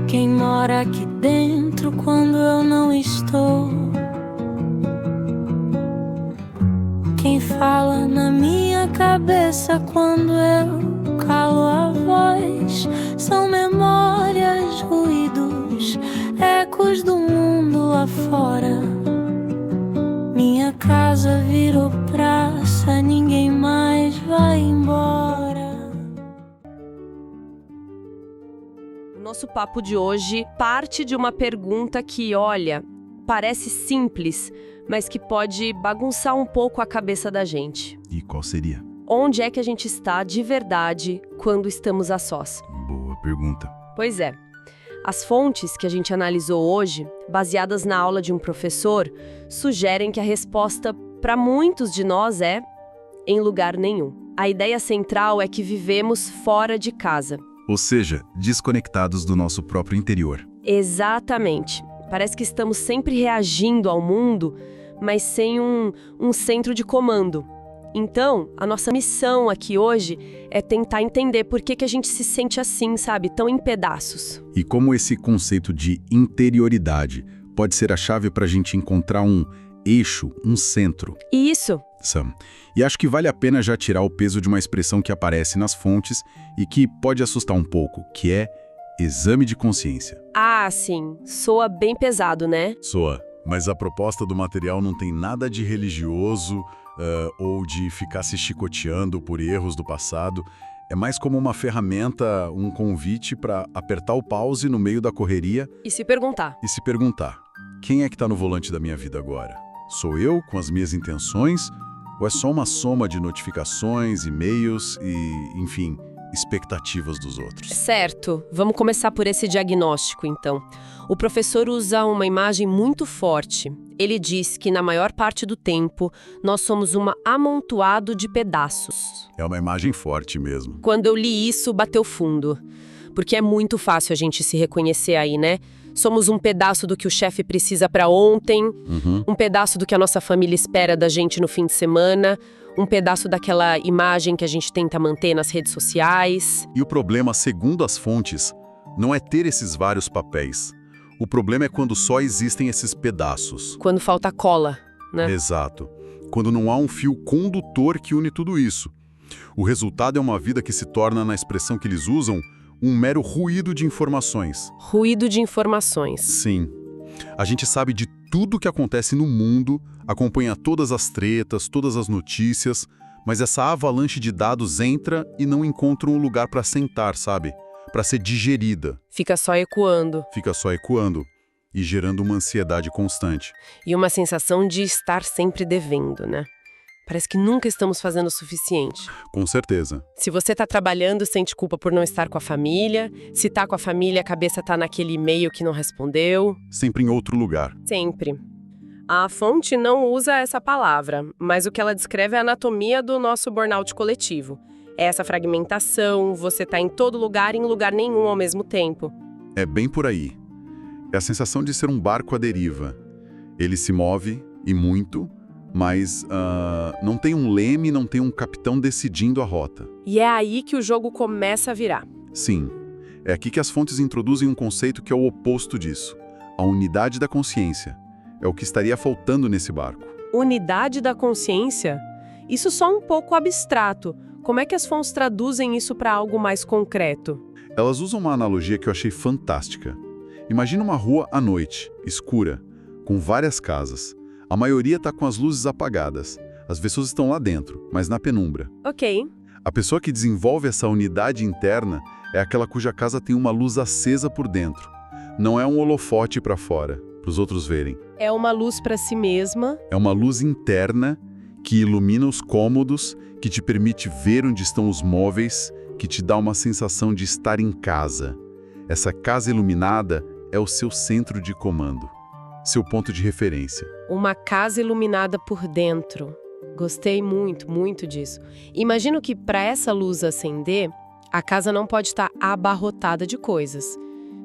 Quem mora aqui dentro quando eu não estou? Quem fala na minha cabeça quando eu calo a voz? São memórias, ruídos, ecos do mundo lá fora. Minha casa virou praça, ninguém mais vai embora. Nosso papo de hoje parte de uma pergunta que, olha, parece simples, mas que pode bagunçar um pouco a cabeça da gente. E qual seria? Onde é que a gente está de verdade quando estamos a sós? Boa pergunta. Pois é. As fontes que a gente analisou hoje, baseadas na aula de um professor, sugerem que a resposta para muitos de nós é em lugar nenhum. A ideia central é que vivemos fora de casa. Ou seja, desconectados do nosso próprio interior. Exatamente. Parece que estamos sempre reagindo ao mundo, mas sem um centro de comando. Então, a nossa missão aqui hoje é tentar entender por que a gente se sente assim, sabe? Tão em pedaços. E como esse conceito de interioridade pode ser a chave para a gente encontrar um eixo, um centro. Isso. Sam. E acho que vale a pena já tirar o peso de uma expressão que aparece nas fontes e que pode assustar um pouco, que é exame de consciência. Ah, sim. Soa bem pesado, né? Soa. Mas a proposta do material não tem nada de religioso ou de ficar se chicoteando por erros do passado. É mais como uma ferramenta, um convite para apertar o pause no meio da correria. E se perguntar. Quem é que está no volante da minha vida agora? Sou eu, com as minhas intenções? Ou é só uma soma de notificações, e-mails e, enfim, expectativas dos outros? Certo. Vamos começar por esse diagnóstico, então. O professor usa uma imagem muito forte. Ele diz que, na maior parte do tempo, nós somos um amontoado de pedaços. É uma imagem forte mesmo. Quando eu li isso, bateu fundo. Porque é muito fácil a gente se reconhecer aí, né? Somos um pedaço do que o chefe precisa para ontem, um pedaço do que a nossa família espera da gente no fim de semana, um pedaço daquela imagem que a gente tenta manter nas redes sociais. E o problema, segundo as fontes, não é ter esses vários papéis. O problema é quando só existem esses pedaços. Quando falta cola, né? Exato. Quando não há um fio condutor que une tudo isso. O resultado é uma vida que se torna, na expressão que eles usam, um mero ruído de informações. Ruído de informações. Sim. A gente sabe de tudo que acontece no mundo, acompanha todas as tretas, todas as notícias, mas essa avalanche de dados entra e não encontra um lugar para sentar, sabe? Para ser digerida. Fica só ecoando. E gerando uma ansiedade constante. E uma sensação de estar sempre devendo, né? Parece que nunca estamos fazendo o suficiente. Com certeza. Se você está trabalhando, sente culpa por não estar com a família. Se está com a família, a cabeça está naquele e-mail que não respondeu. Sempre em outro lugar. Sempre. A fonte não usa essa palavra, mas o que ela descreve é a anatomia do nosso burnout coletivo. É essa fragmentação, você está em todo lugar e em lugar nenhum ao mesmo tempo. É bem por aí. É a sensação de ser um barco à deriva. Ele se move, e muito, mas não tem um leme, não tem um capitão decidindo a rota. E é aí que o jogo começa a virar. Sim. É aqui que as fontes introduzem um conceito que é o oposto disso. A unidade da consciência. É o que estaria faltando nesse barco. Unidade da consciência? Isso só um pouco abstrato. Como é que as fontes traduzem isso para algo mais concreto? Elas usam uma analogia que eu achei fantástica. Imagina uma rua à noite, escura, com várias casas. A maioria está com as luzes apagadas. As pessoas estão lá dentro, mas na penumbra. Ok. A pessoa que desenvolve essa unidade interna é aquela cuja casa tem uma luz acesa por dentro. Não é um holofote para fora, para os outros verem. É uma luz para si mesma. É uma luz interna que ilumina os cômodos, que te permite ver onde estão os móveis, que te dá uma sensação de estar em casa. Essa casa iluminada é o seu centro de comando, seu ponto de referência. Uma casa iluminada por dentro. Gostei muito, muito disso. Imagino que para essa luz acender, a casa não pode estar abarrotada de coisas.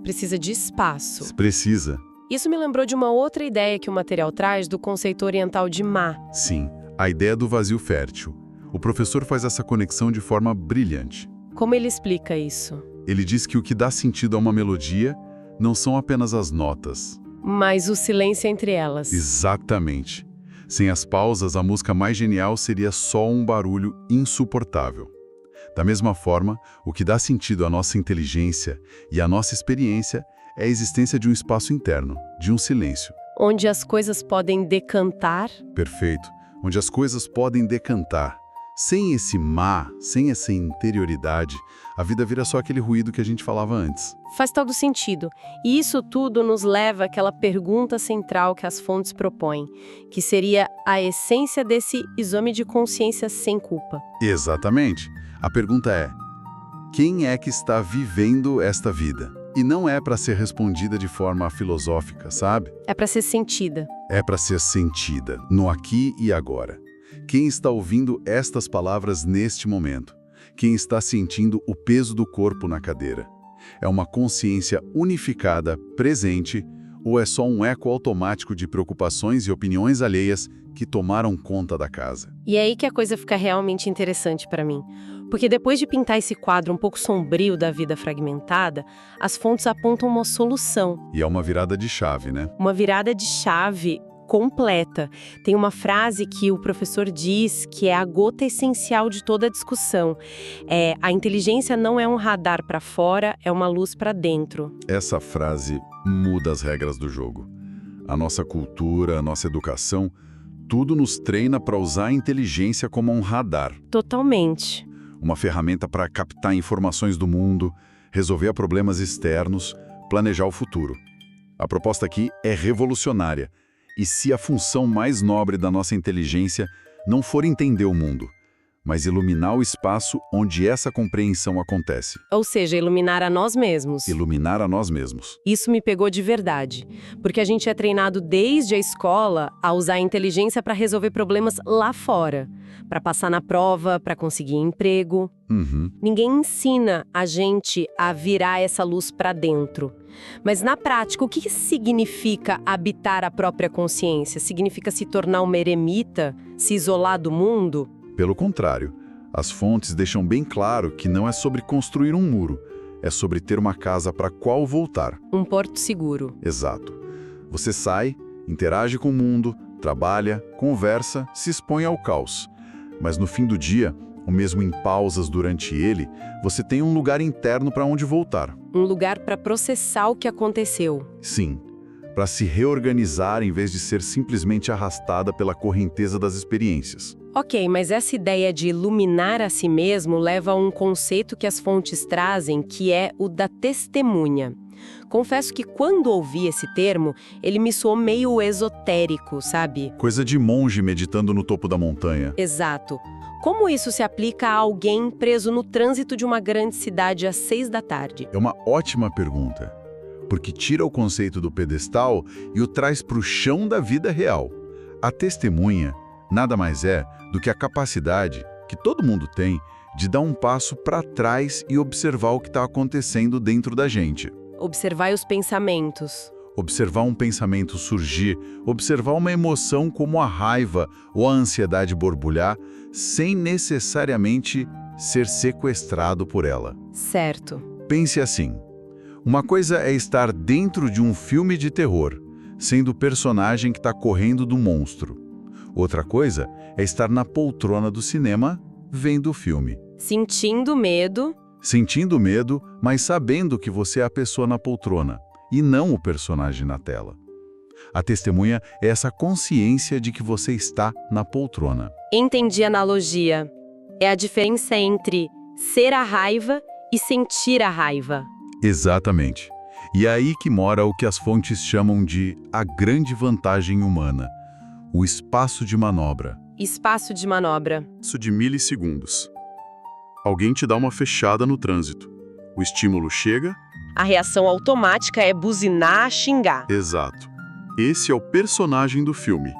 Precisa de espaço. Precisa. Isso me lembrou de uma outra ideia que o material traz do conceito oriental de Ma. Sim, A ideia do vazio fértil. O professor faz essa conexão de forma brilhante. Como ele explica isso? Ele diz que o que dá sentido a uma melodia não são apenas as notas. Mas o silêncio entre elas. Exatamente. Sem as pausas, a música mais genial seria só um barulho insuportável. Da mesma forma, o que dá sentido à nossa inteligência e à nossa experiência é a existência de um espaço interno, de um silêncio. Onde as coisas podem decantar. Perfeito. Onde as coisas podem decantar. Sem esse sem essa interioridade, a vida vira só aquele ruído que a gente falava antes. Faz todo sentido. E isso tudo nos leva àquela pergunta central que as fontes propõem, que seria a essência desse exame de consciência sem culpa. Exatamente. A pergunta é: quem é que está vivendo esta vida? E não é para ser respondida de forma filosófica, sabe? É para ser sentida. É para ser sentida, no aqui e agora. Quem está ouvindo estas palavras neste momento? Quem está sentindo o peso do corpo na cadeira? É uma consciência unificada, presente, ou é só um eco automático de preocupações e opiniões alheias que tomaram conta da casa? E é aí que a coisa fica realmente interessante para mim. Porque depois de pintar esse quadro um pouco sombrio da vida fragmentada, as fontes apontam uma solução. E é uma virada de chave, né? Uma virada de chave completa. Tem uma frase que o professor diz que é a gota essencial de toda a discussão. A inteligência não é um radar para fora, é uma luz para dentro. Essa frase muda as regras do jogo. A nossa cultura, a nossa educação, tudo nos treina para usar a inteligência como um radar. Totalmente. Uma ferramenta para captar informações do mundo, resolver problemas externos, planejar o futuro. A proposta aqui é revolucionária. E se a função mais nobre da nossa inteligência não for entender o mundo, mas iluminar o espaço onde essa compreensão acontece? Ou seja, iluminar a nós mesmos. Iluminar a nós mesmos. Isso me pegou de verdade, porque a gente é treinado desde a escola a usar a inteligência para resolver problemas lá fora, para passar na prova, para conseguir emprego. Ninguém ensina a gente a virar essa luz para dentro. Mas na prática, o que significa habitar a própria consciência? Significa se tornar uma eremita, se isolar do mundo? Pelo contrário, as fontes deixam bem claro que não é sobre construir um muro, é sobre ter uma casa para qual voltar. Um porto seguro. Exato. Você sai, interage com o mundo, trabalha, conversa, se expõe ao caos. Mas no fim do dia, ou mesmo em pausas durante ele, você tem um lugar interno para onde voltar. Um lugar para processar o que aconteceu. Sim, para se reorganizar em vez de ser simplesmente arrastada pela correnteza das experiências. Ok, mas essa ideia de iluminar a si mesmo leva a um conceito que as fontes trazem, que é o da testemunha. Confesso que quando ouvi esse termo, ele me soou meio esotérico, sabe? Coisa de monge meditando no topo da montanha. Exato. Como isso se aplica a alguém preso no trânsito de uma grande cidade às 6 da tarde? É uma ótima pergunta, porque tira o conceito do pedestal e o traz para o chão da vida real. A testemunha nada mais é do que a capacidade, que todo mundo tem, de dar um passo para trás e observar o que está acontecendo dentro da gente. Observar os pensamentos. Observar um pensamento surgir, observar uma emoção como a raiva ou a ansiedade borbulhar, sem necessariamente ser sequestrado por ela. Certo. Pense assim. Uma coisa é estar dentro de um filme de terror, sendo o personagem que está correndo do monstro. Outra coisa é estar na poltrona do cinema, vendo o filme. Sentindo medo. Sentindo medo, mas sabendo que você é a pessoa na poltrona, e não o personagem na tela. A testemunha é essa consciência de que você está na poltrona. Entendi a analogia. É a diferença entre ser a raiva e sentir a raiva. Exatamente. E é aí que mora o que as fontes chamam de a grande vantagem humana, o espaço de manobra. Espaço de manobra. Isso de milissegundos. Alguém te dá uma fechada no trânsito. O estímulo chega. A reação automática é buzinar, xingar. Exato. Esse é o personagem do filme.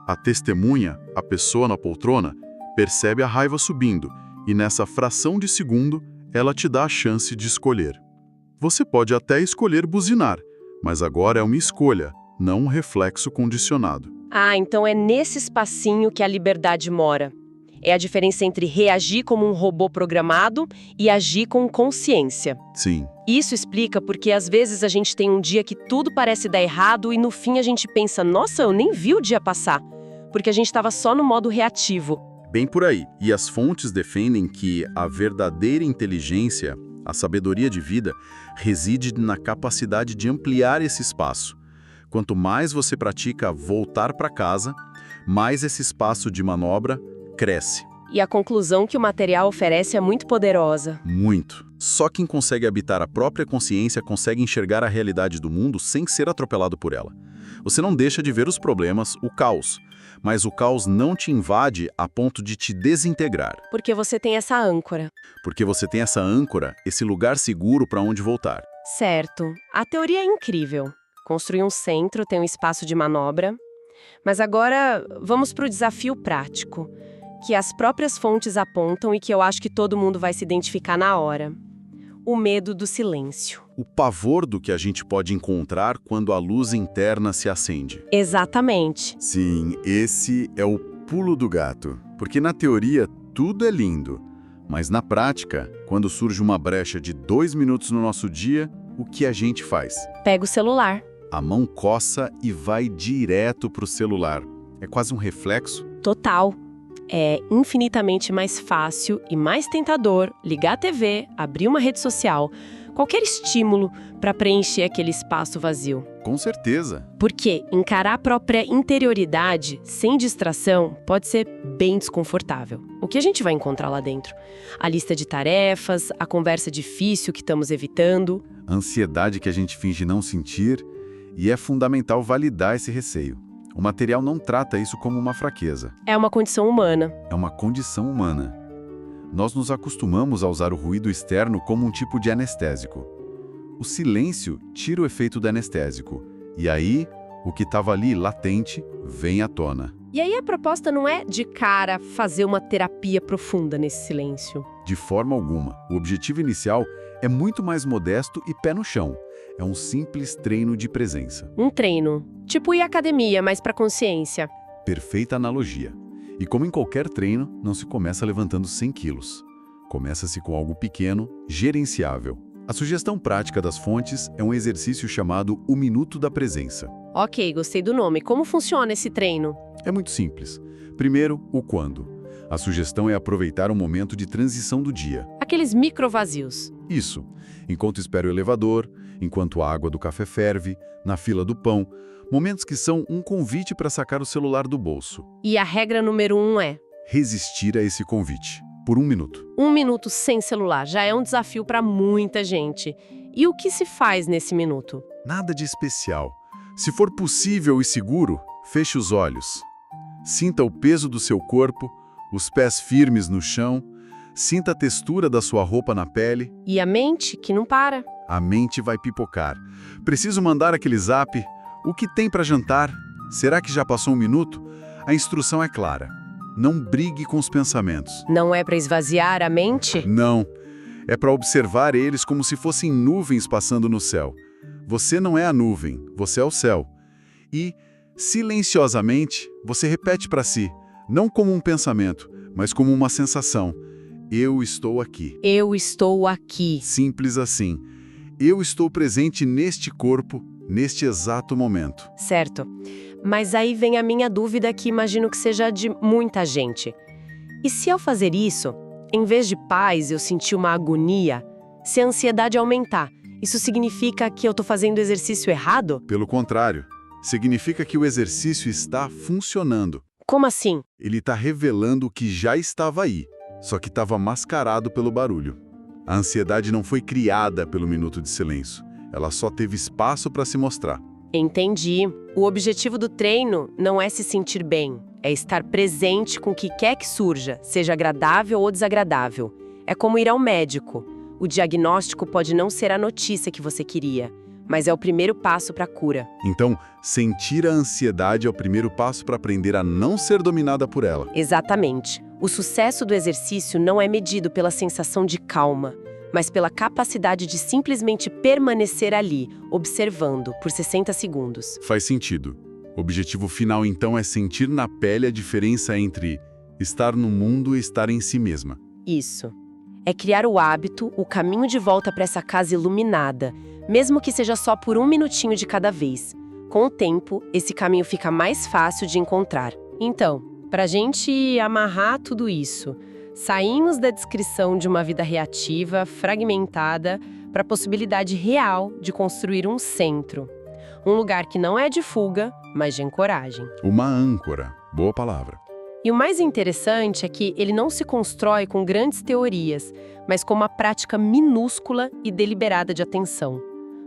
A testemunha, a pessoa na poltrona, percebe a raiva subindo e nessa fração de segundo, ela te dá a chance de escolher. Você pode até escolher buzinar, mas agora é uma escolha, não um reflexo condicionado. Ah, então é nesse espacinho que a liberdade mora. É a diferença entre reagir como um robô programado e agir com consciência. Sim. Isso explica porque às vezes a gente tem um dia que tudo parece dar errado e no fim a gente pensa, nossa, eu nem vi o dia passar, porque a gente estava só no modo reativo. Bem por aí. E as fontes defendem que a verdadeira inteligência, a sabedoria de vida, reside na capacidade de ampliar esse espaço. Quanto mais você pratica voltar para casa, mais esse espaço de manobra cresce. E a conclusão que o material oferece é muito poderosa. Muito. Só quem consegue habitar a própria consciência consegue enxergar a realidade do mundo sem ser atropelado por ela. Você não deixa de ver os problemas, o caos, mas o caos não te invade a ponto de te desintegrar. Porque você tem essa âncora. Porque você tem essa âncora, esse lugar seguro para onde voltar. Certo. A teoria é incrível. Construir um centro tem um espaço de manobra. Mas agora vamos para o desafio prático, que as próprias fontes apontam e que eu acho que todo mundo vai se identificar na hora. O medo do silêncio. O pavor do que a gente pode encontrar quando a luz interna se acende. Exatamente. Sim, esse é o pulo do gato. Porque na teoria tudo é lindo, mas na prática, quando surge uma brecha de 2 minutos no nosso dia, o que a gente faz? Pega o celular. A mão coça e vai direto pro celular. É quase um reflexo. Total. É infinitamente mais fácil e mais tentador ligar a TV, abrir uma rede social, qualquer estímulo para preencher aquele espaço vazio. Com certeza. Porque encarar a própria interioridade sem distração pode ser bem desconfortável. O que a gente vai encontrar lá dentro? A lista de tarefas, a conversa difícil que estamos evitando. A ansiedade que a gente finge não sentir, e é fundamental validar esse receio. O material não trata isso como uma fraqueza. É uma condição humana. É uma condição humana. Nós nos acostumamos a usar o ruído externo como um tipo de anestésico. O silêncio tira o efeito do anestésico. E aí, o que estava ali, latente, vem à tona. E aí a proposta não é, de cara, fazer uma terapia profunda nesse silêncio. De forma alguma. O objetivo inicial é muito mais modesto e pé no chão. É um simples treino de presença. Um treino. Tipo ir à academia, mas para consciência. Perfeita analogia. E como em qualquer treino, não se começa levantando 100 quilos. Começa-se com algo pequeno, gerenciável. A sugestão prática das fontes é um exercício chamado o Minuto da Presença. Ok, gostei do nome. Como funciona esse treino? É muito simples. Primeiro, o quando. A sugestão é aproveitar um momento de transição do dia. Aqueles microvazios. Isso. Enquanto espera o elevador, enquanto a água do café ferve, na fila do pão, momentos que são um convite para sacar o celular do bolso. E a regra número 1 é? Resistir a esse convite, por 1 minuto. 1 minuto sem celular já é um desafio para muita gente. E o que se faz nesse minuto? Nada de especial. Se for possível e seguro, feche os olhos. Sinta o peso do seu corpo, os pés firmes no chão, sinta a textura da sua roupa na pele. E a mente, que não para. A mente vai pipocar. Preciso mandar aquele zap? O que tem para jantar? Será que já passou 1 minuto? A instrução é clara. Não brigue com os pensamentos. Não é para esvaziar a mente? Não. É para observar eles como se fossem nuvens passando no céu. Você não é a nuvem, você é o céu. E, silenciosamente, você repete para si, não como um pensamento, mas como uma sensação. Eu estou aqui. Eu estou aqui. Simples assim. Eu estou presente neste corpo, neste exato momento. Certo. Mas aí vem a minha dúvida que imagino que seja de muita gente. E se ao fazer isso, em vez de paz eu sentir uma agonia, se a ansiedade aumentar, isso significa que eu estou fazendo o exercício errado? Pelo contrário, significa que o exercício está funcionando. Como assim? Ele está revelando o que já estava aí, só que estava mascarado pelo barulho. A ansiedade não foi criada pelo minuto de silêncio. Ela só teve espaço para se mostrar. Entendi. O objetivo do treino não é se sentir bem, é estar presente com o que quer que surja, seja agradável ou desagradável. É como ir ao médico. O diagnóstico pode não ser a notícia que você queria, mas é o primeiro passo para a cura. Então, sentir a ansiedade é o primeiro passo para aprender a não ser dominada por ela. Exatamente. O sucesso do exercício não é medido pela sensação de calma, mas pela capacidade de simplesmente permanecer ali, observando, por 60 segundos. Faz sentido. O objetivo final, então, é sentir na pele a diferença entre estar no mundo e estar em si mesma. Isso. É criar o hábito, o caminho de volta para essa casa iluminada, mesmo que seja só por 1 minutinho de cada vez. Com o tempo, esse caminho fica mais fácil de encontrar. Então, para a gente amarrar tudo isso, saímos da descrição de uma vida reativa, fragmentada, para a possibilidade real de construir um centro. Um lugar que não é de fuga, mas de ancoragem. Uma âncora. Boa palavra. E o mais interessante é que ele não se constrói com grandes teorias, mas com uma prática minúscula e deliberada de atenção.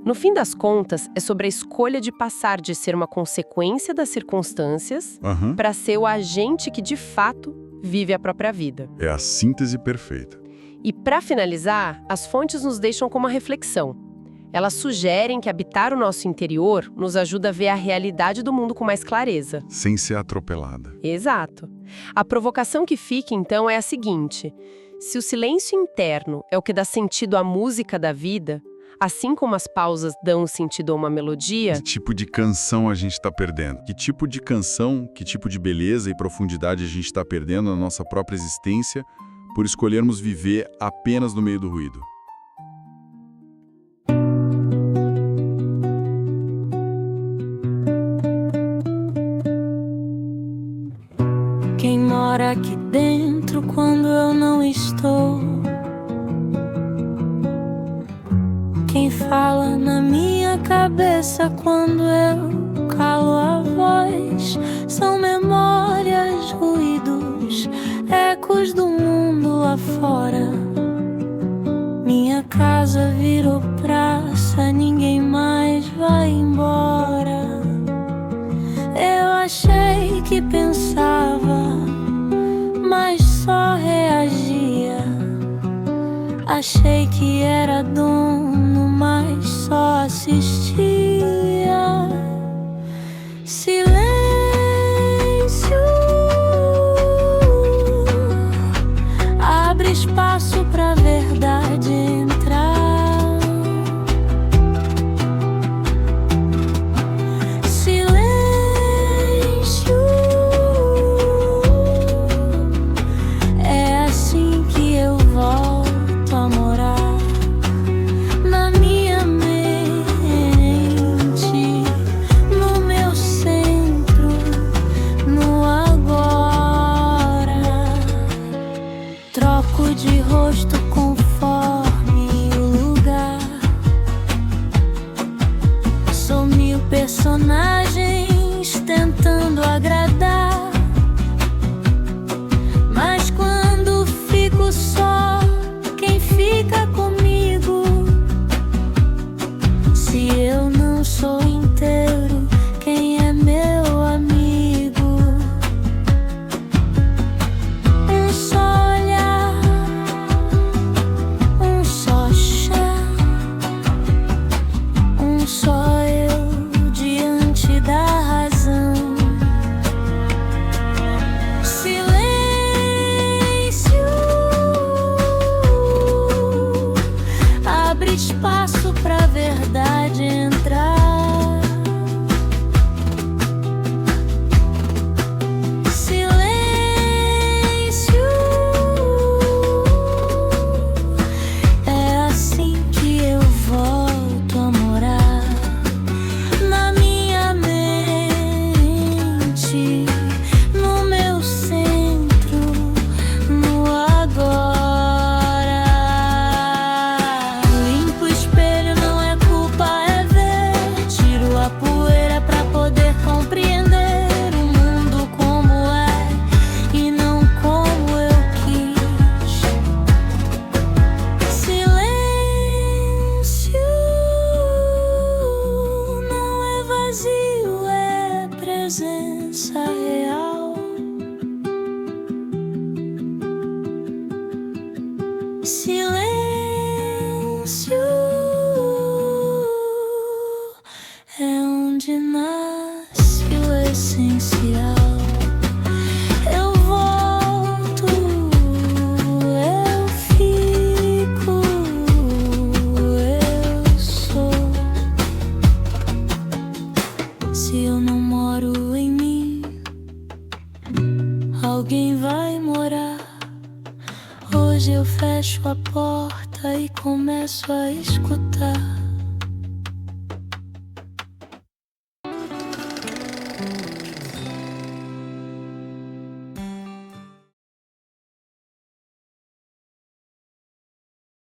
No fim das contas, é sobre a escolha de passar de ser uma consequência das circunstâncias para ser o agente que, de fato, vive a própria vida. É a síntese perfeita. E, para finalizar, as fontes nos deixam com uma reflexão. Elas sugerem que habitar o nosso interior nos ajuda a ver a realidade do mundo com mais clareza. Sem ser atropelada. Exato. A provocação que fica, então, é a seguinte: se o silêncio interno é o que dá sentido à música da vida, assim como as pausas dão sentido a uma melodia... Que tipo de canção a gente está perdendo? Que tipo de canção, que tipo de beleza e profundidade a gente está perdendo na nossa própria existência por escolhermos viver apenas no meio do ruído? Quem mora aqui dentro quando eu não estou? Quem fala na minha cabeça quando eu calo a voz? São memórias, ruídos, ecos do mundo lá fora. Minha casa virou praça, ninguém mais vai embora. Eu achei que pensava, mas só reagia. Achei que era dono, mas só assistia. Silêncio, abre espaço pra verdade entrar. De rosto conforme o lugar. Sou 1000 personagens tentando agradar, mas quando fico só, quem fica comigo? Se eu não sou inteiro, quem é meu amigo? Espaço pra verdade entrar. Silêncio, é assim que eu volto a morar na minha mente, no meu centro, no agora. Presença real. Silêncio é onde nasce o essencial. Eu volto, eu fico, eu sou. Se eu não moro alguém vai morar. Hoje eu fecho a porta e começo a escutar.